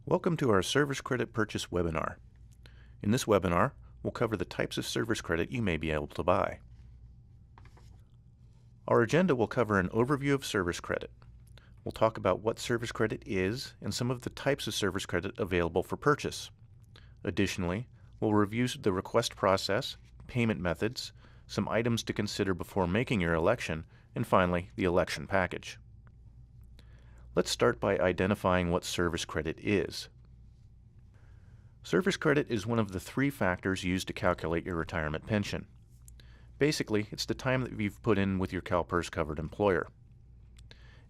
Welcome to our Service Credit Purchase webinar. In this webinar, we'll cover the types of service credit you may be able to buy. Our agenda will cover an overview of service credit. We'll talk about what service credit is and some of the types of service credit available for purchase. Additionally, we'll review the request process, payment methods, some items to consider before making your election, and finally, the election package. Let's start by identifying what service credit is. Service credit is one of the three factors used to calculate your retirement pension. Basically, it's the time that you've put in with your CalPERS covered employer.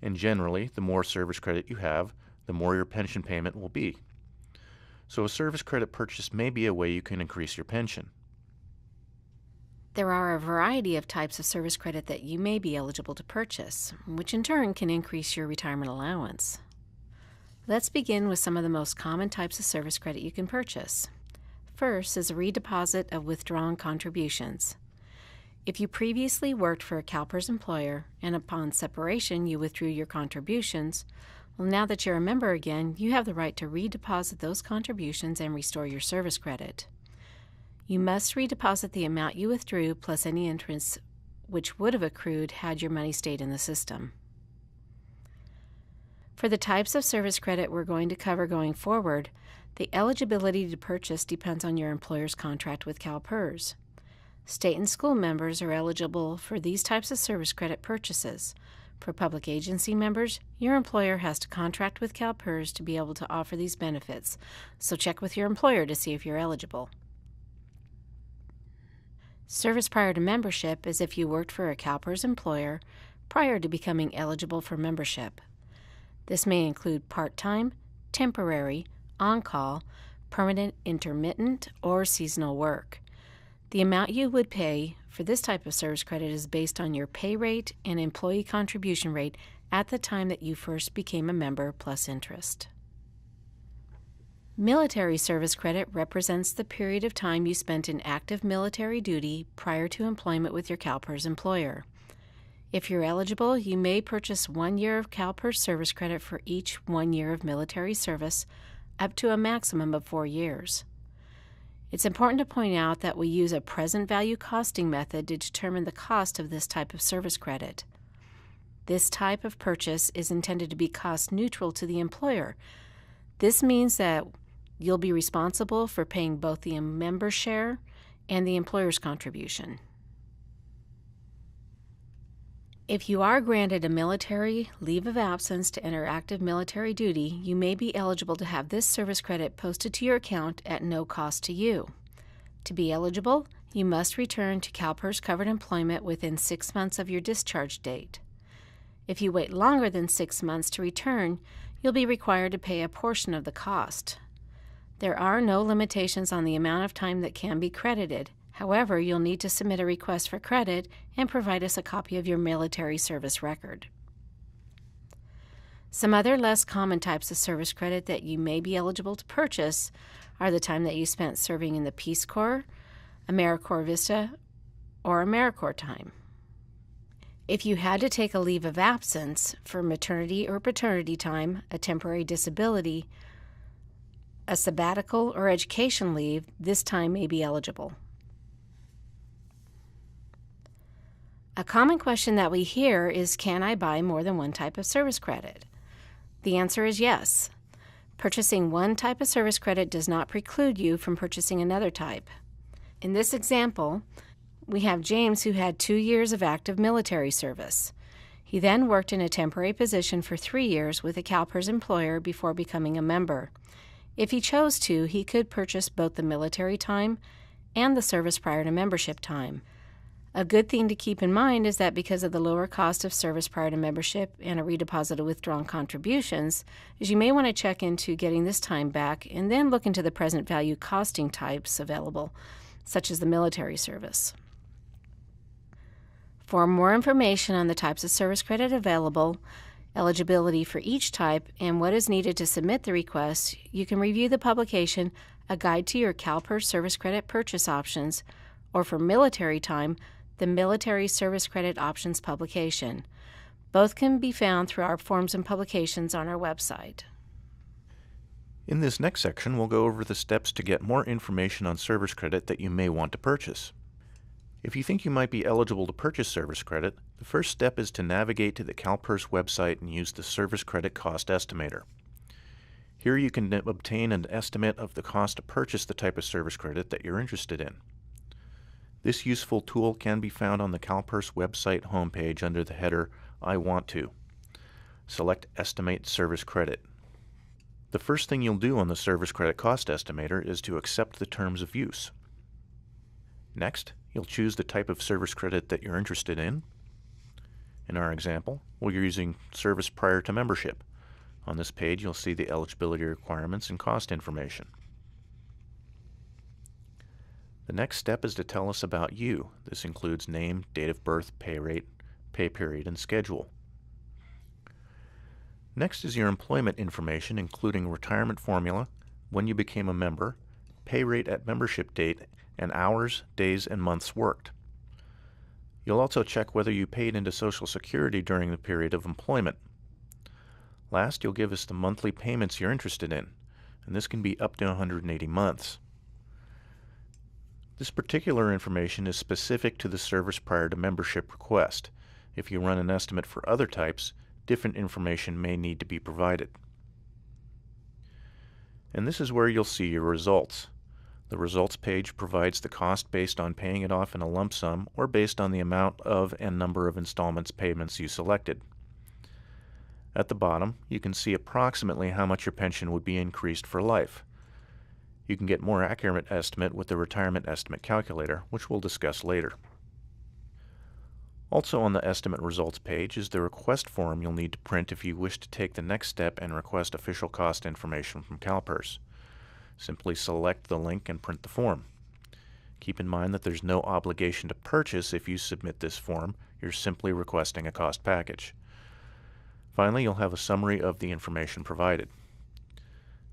And generally, the more service credit you have, the more your pension payment will be. So a service credit purchase may be a way you can increase your pension. There are a variety of types of service credit that you may be eligible to purchase, which in turn can increase your retirement allowance. Let's begin with some of the most common types of service credit you can purchase. First is a redeposit of withdrawn contributions. If you previously worked for a CalPERS employer and upon separation you withdrew your contributions, well, now that you're a member again, you have the right to redeposit those contributions and restore your service credit. You must redeposit the amount you withdrew plus any interest which would have accrued had your money stayed in the system. For the types of service credit we're going to cover going forward, the eligibility to purchase depends on your employer's contract with CalPERS. State and school members are eligible for these types of service credit purchases. For public agency members, your employer has to contract with CalPERS to be able to offer these benefits, so check with your employer to see if you're eligible. Service prior to membership is if you worked for a CalPERS employer prior to becoming eligible for membership. This may include part-time, temporary, on-call, permanent, intermittent, or seasonal work. The amount you would pay for this type of service credit is based on your pay rate and employee contribution rate at the time that you first became a member plus interest. Military service credit represents the period of time you spent in active military duty prior to employment with your CalPERS employer. If you're eligible, you may purchase 1 year of CalPERS service credit for each 1 year of military service, up to a maximum of 4 years. It's important to point out that we use a present value costing method to determine the cost of this type of service credit. This type of purchase is intended to be cost neutral to the employer. This means that you'll be responsible for paying both the member share and the employer's contribution. If you are granted a military leave of absence to enter active military duty, you may be eligible to have this service credit posted to your account at no cost to you. To be eligible, you must return to CalPERS covered employment within 6 months of your discharge date. If you wait longer than 6 months to return, you'll be required to pay a portion of the cost. There are no limitations on the amount of time that can be credited. However, you'll need to submit a request for credit and provide us a copy of your military service record. Some other less common types of service credit that you may be eligible to purchase are the time that you spent serving in the Peace Corps, AmeriCorps Vista, or AmeriCorps time. If you had to take a leave of absence for maternity or paternity time, a temporary disability, a sabbatical, or education leave, this time may be eligible. A common question that we hear is, can I buy more than one type of service credit? The answer is yes. Purchasing one type of service credit does not preclude you from purchasing another type. In this example, we have James, who had 2 years of active military service. He then worked in a temporary position for 3 years with a CalPERS employer before becoming a member. If he chose to, he could purchase both the military time and the service prior to membership time. A good thing to keep in mind is that because of the lower cost of service prior to membership and a redeposit of withdrawn contributions, is you may want to check into getting this time back and then look into the present value costing types available, such as the military service. For more information on the types of service credit available, eligibility for each type, and what is needed to submit the request, you can review the publication, A Guide to Your CalPERS Service Credit Purchase Options, or for military time, the Military Service Credit Options publication. Both can be found through our forms and publications on our website. In this next section, we'll go over the steps to get more information on service credit that you may want to purchase. If you think you might be eligible to purchase service credit, the first step is to navigate to the CalPERS website and use the Service Credit Cost Estimator. Here you can obtain an estimate of the cost to purchase the type of service credit that you're interested in. This useful tool can be found on the CalPERS website homepage under the header I Want To. Select Estimate Service Credit. The first thing you'll do on the Service Credit Cost Estimator is to accept the terms of use. Next, you'll choose the type of service credit that you're interested in. In our example, we're using service prior to membership. On this page, you'll see the eligibility requirements and cost information. The next step is to tell us about you. This includes name, date of birth, pay rate, pay period, and schedule. Next is your employment information, including retirement formula, when you became a member, pay rate at membership date, and hours, days, and months worked. You'll also check whether you paid into Social Security during the period of employment. Last, you'll give us the monthly payments you're interested in, and this can be up to 180 months. This particular information is specific to the service prior to membership request. If you run an estimate for other types, different information may need to be provided. And this is where you'll see your results. The results page provides the cost based on paying it off in a lump sum or based on the amount of and number of installments payments you selected. At the bottom, you can see approximately how much your pension would be increased for life. You can get more accurate estimate with the retirement estimate calculator, which we'll discuss later. Also on the estimate results page is the request form you'll need to print if you wish to take the next step and request official cost information from CalPERS. Simply select the link and print the form. Keep in mind that there's no obligation to purchase if you submit this form. You're simply requesting a cost package. Finally, you'll have a summary of the information provided.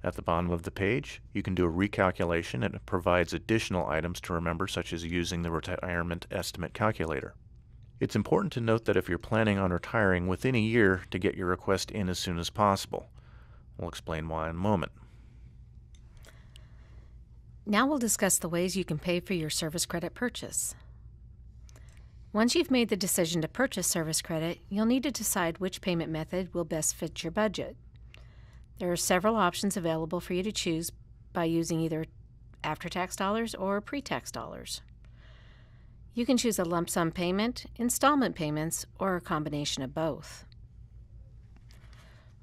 At the bottom of the page, you can do a recalculation, and it provides additional items to remember, such as using the retirement estimate calculator. It's important to note that if you're planning on retiring within a year, to get your request in as soon as possible. We'll explain why in a moment. Now we'll discuss the ways you can pay for your service credit purchase. Once you've made the decision to purchase service credit, you'll need to decide which payment method will best fit your budget. There are several options available for you to choose by using either after-tax dollars or pre-tax dollars. You can choose a lump sum payment, installment payments, or a combination of both.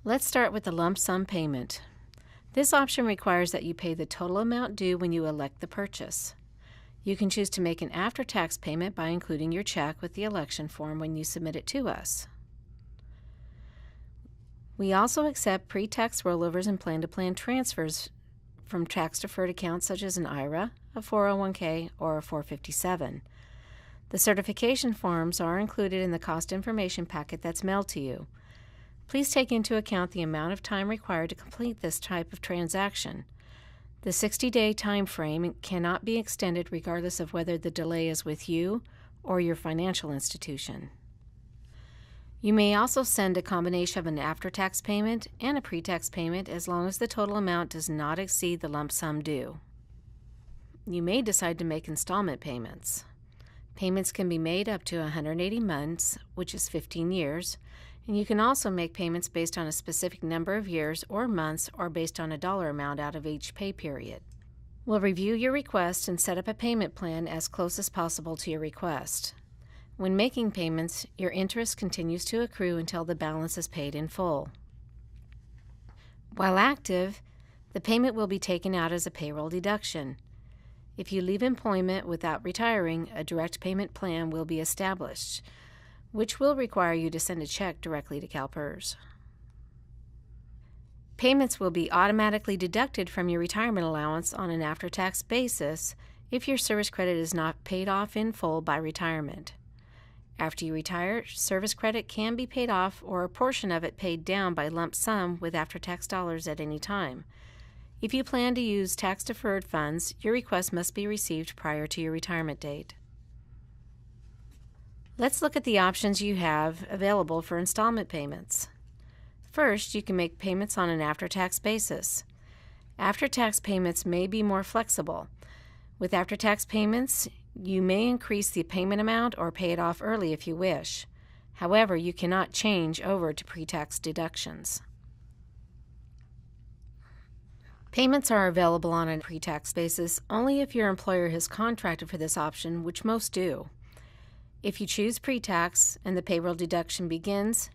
Let's start with the lump sum payment. This option requires that you pay the total amount due when you elect the purchase. You can choose to make an after-tax payment by including your check with the election form when you submit it to us. We also accept pre-tax rollovers and plan-to-plan transfers from tax-deferred accounts such as an IRA, a 401k, or a 457. The certification forms are included in the cost information packet that's mailed to you. Please take into account the amount of time required to complete this type of transaction. The 60-day time frame cannot be extended regardless of whether the delay is with you or your financial institution. You may also send a combination of an after-tax payment and a pre-tax payment as long as the total amount does not exceed the lump sum due. You may decide to make installment payments. Payments can be made up to 180 months, which is 15 years, and you can also make payments based on a specific number of years or months or based on a dollar amount out of each pay period. We'll review your request and set up a payment plan as close as possible to your request. When making payments, your interest continues to accrue until the balance is paid in full. While active, the payment will be taken out as a payroll deduction. If you leave employment without retiring, a direct payment plan will be established, which will require you to send a check directly to CalPERS. Payments will be automatically deducted from your retirement allowance on an after-tax basis if your service credit is not paid off in full by retirement. After you retire, service credit can be paid off or a portion of it paid down by lump sum with after-tax dollars at any time. If you plan to use tax-deferred funds, your request must be received prior to your retirement date. Let's look at the options you have available for installment payments. First, you can make payments on an after-tax basis. After-tax payments may be more flexible. With after-tax payments, you may increase the payment amount or pay it off early if you wish. However, you cannot change over to pre-tax deductions. Payments are available on a pre-tax basis only if your employer has contracted for this option, which most do. If you choose pre-tax and the payroll deduction begins,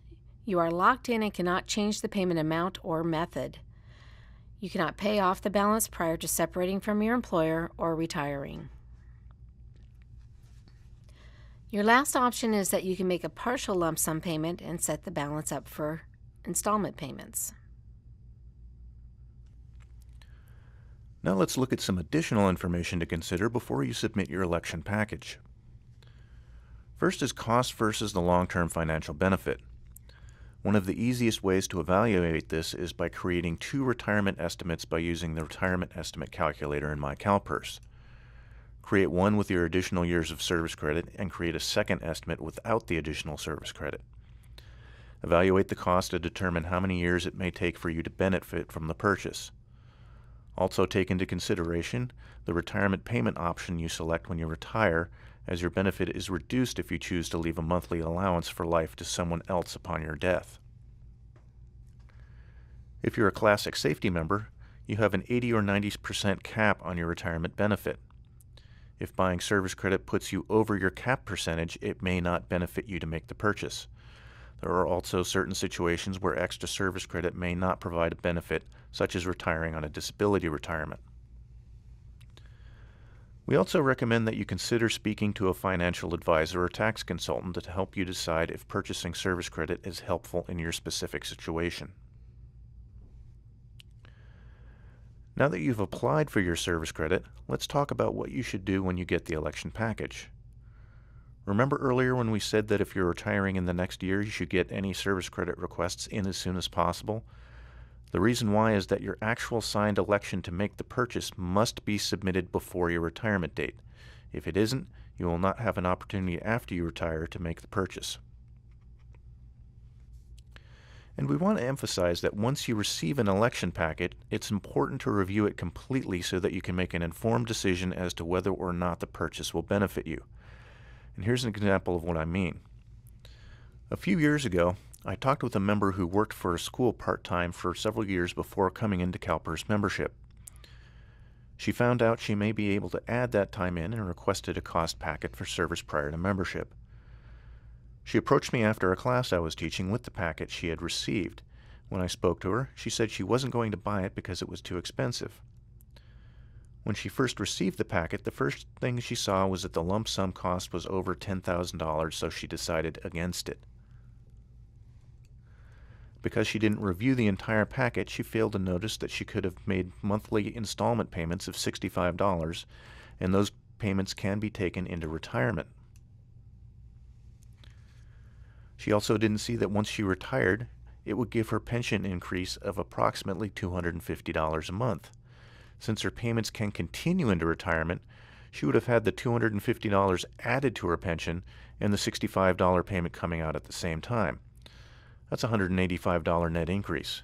you are locked in and cannot change the payment amount or method. You cannot pay off the balance prior to separating from your employer or retiring. Your last option is that you can make a partial lump sum payment and set the balance up for installment payments. Now let's look at some additional information to consider before you submit your election package. First is cost versus the long-term financial benefit. One of the easiest ways to evaluate this is by creating two retirement estimates by using the retirement estimate calculator in my CalPERS. Create one with your additional years of service credit and create a second estimate without the additional service credit. Evaluate the cost to determine how many years it may take for you to benefit from the purchase. Also take into consideration the retirement payment option you select when you retire, as your benefit is reduced if you choose to leave a monthly allowance for life to someone else upon your death. If you're a classic safety member, you have an 80 or 90% cap on your retirement benefit. If buying service credit puts you over your cap percentage, it may not benefit you to make the purchase. There are also certain situations where extra service credit may not provide a benefit, such as retiring on a disability retirement. We also recommend that you consider speaking to a financial advisor or tax consultant to help you decide if purchasing service credit is helpful in your specific situation. Now that you've applied for your service credit, let's talk about what you should do when you get the election package. Remember earlier when we said that if you're retiring in the next year, you should get any service credit requests in as soon as possible? The reason why is that your actual signed election to make the purchase must be submitted before your retirement date. If it isn't, you will not have an opportunity after you retire to make the purchase. And we want to emphasize that once you receive an election packet, it's important to review it completely so that you can make an informed decision as to whether or not the purchase will benefit you. And here's an example of what I mean. A few years ago, I talked with a member who worked for a school part-time for several years before coming into CalPERS membership. She found out she may be able to add that time in and requested a cost packet for service prior to membership. She approached me after a class I was teaching with the packet she had received. When I spoke to her, she said she wasn't going to buy it because it was too expensive. When she first received the packet, the first thing she saw was that the lump sum cost was over $10,000, so she decided against it. Because she didn't review the entire packet, she failed to notice that she could have made monthly installment payments of $65, and those payments can be taken into retirement. She also didn't see that once she retired, it would give her pension increase of approximately $250 a month. Since her payments can continue into retirement, she would have had the $250 added to her pension and the $65 payment coming out at the same time. That's a $185 net increase.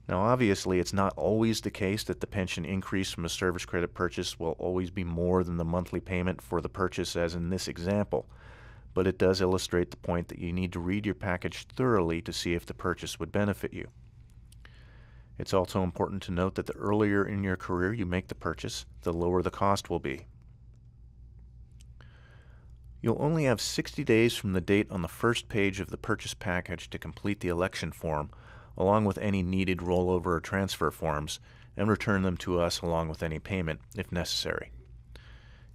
Now obviously it's not always the case that the pension increase from a service credit purchase will always be more than the monthly payment for the purchase as in this example, but it does illustrate the point that you need to read your package thoroughly to see if the purchase would benefit you. It's also important to note that the earlier in your career you make the purchase, the lower the cost will be. You'll only have 60 days from the date on the first page of the purchase package to complete the election form, along with any needed rollover or transfer forms, and return them to us along with any payment, if necessary.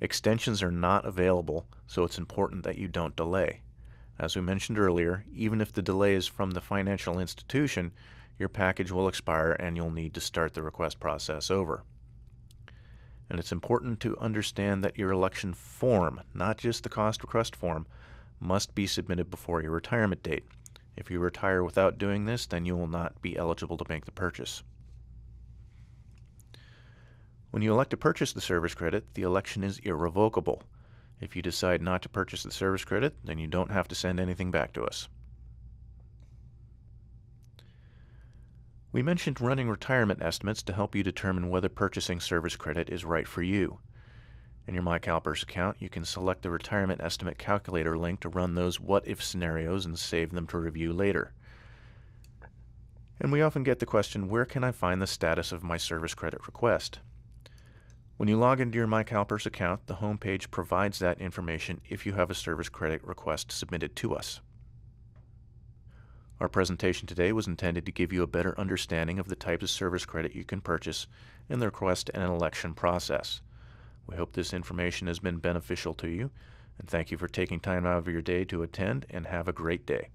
Extensions are not available, so it's important that you don't delay. As we mentioned earlier, even if the delay is from the financial institution, your package will expire and you'll need to start the request process over. And it's important to understand that your election form, not just the cost request form, must be submitted before your retirement date. If you retire without doing this, then you will not be eligible to make the purchase. When you elect to purchase the service credit, the election is irrevocable. If you decide not to purchase the service credit, then you don't have to send anything back to us. We mentioned running retirement estimates to help you determine whether purchasing service credit is right for you. In your CalPERS account, you can select the retirement estimate calculator link to run those what-if scenarios and save them to review later. And we often get the question, where can I find the status of my service credit request? When you log into your CalPERS account, the home page provides that information if you have a service credit request submitted to us. Our presentation today was intended to give you a better understanding of the types of service credit you can purchase in the request and election process. We hope this information has been beneficial to you, and thank you for taking time out of your day to attend, and have a great day.